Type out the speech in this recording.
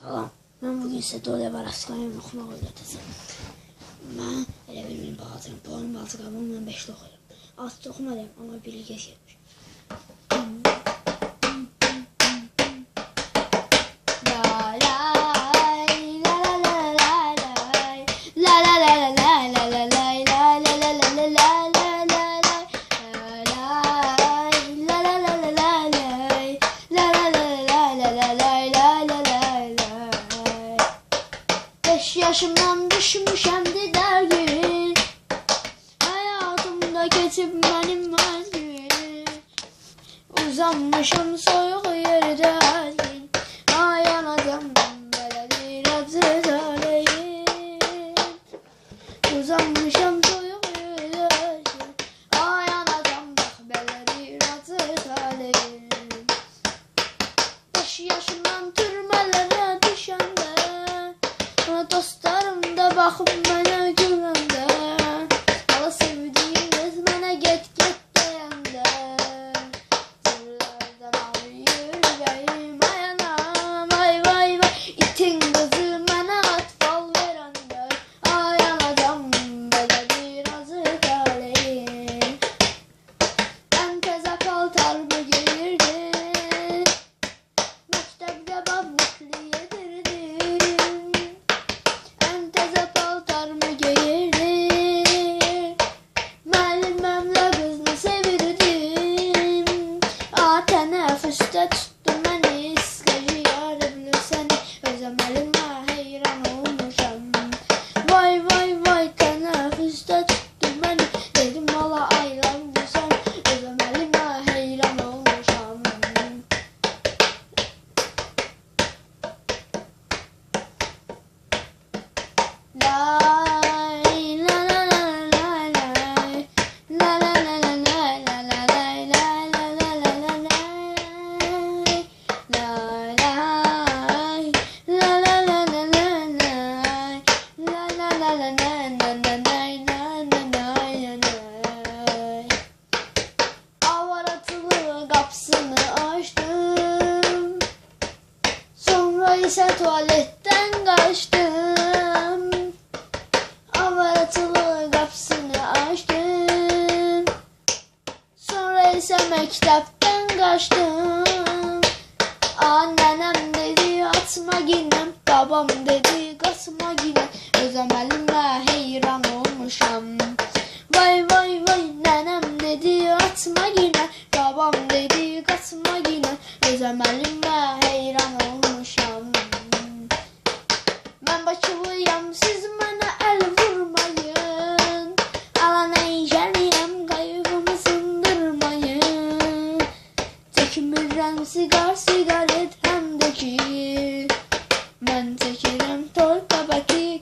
Salam, mən bugün sizə Dole Varaskayanın oxumaq öyrətəcəm. Mən elə bilmirəm, baxacağım, boyum altı qabım, mən 5-li oxuyuram. Altı oxumalıyım, amma birlikə gəlmiş. Yaşımdan düşmüşəm didər gün, hayatımda keçib mənim az gün. Uzanmışam soyuq yerdə əzgin, ayanacam belədir acı taleyim. Uzanmışam soyuq yerdə əzgin, ayanacam bax belədir acı taleyim. 5 yaşımdan türmələrə düşəndə, dostlarım da baxıb mənə güləndə, hala sevdiyim qız mənə get deyəndə, sırlardan ağrıyır ürəyim, ay anam, ay vay vay, itin qızı mənə atfal verəndə, ay anacam belədir acı taleyim. Ən təzə paltarımı geyirdim, məktəbdə bablıqlı yedirdim. Tənəffüsdə tutdu məni, istəyir bilirsən, özüm əlimə heyran olmuşam. Vay vay vay, tənəffüsdə tutdu məni, dedim hala aylanmışam, özüm əlimə heyran olmuşam. Avaratılı qapısını açdım, sonra isə tualetdən qaçdım. Avaratılı qapısını açdım, sonra isə məktəbdən qaçdım. Nənəm dedi atma ginəm, babam dedi qaçma ginəm, özüm əlimə heyran olmuşam. Vay vay vay, nənəm dedi atma ginəm, babam dedi qaçma ginəm, özüm əlimə heyran olmuşam. Mən Bakılıyam, siz mənə əl vurmayın, alan əyəcəliyəm, qayğımı sındırmayın. Çəkmirəm sigaret həm də ki, mən çəkirəm toy təbəki.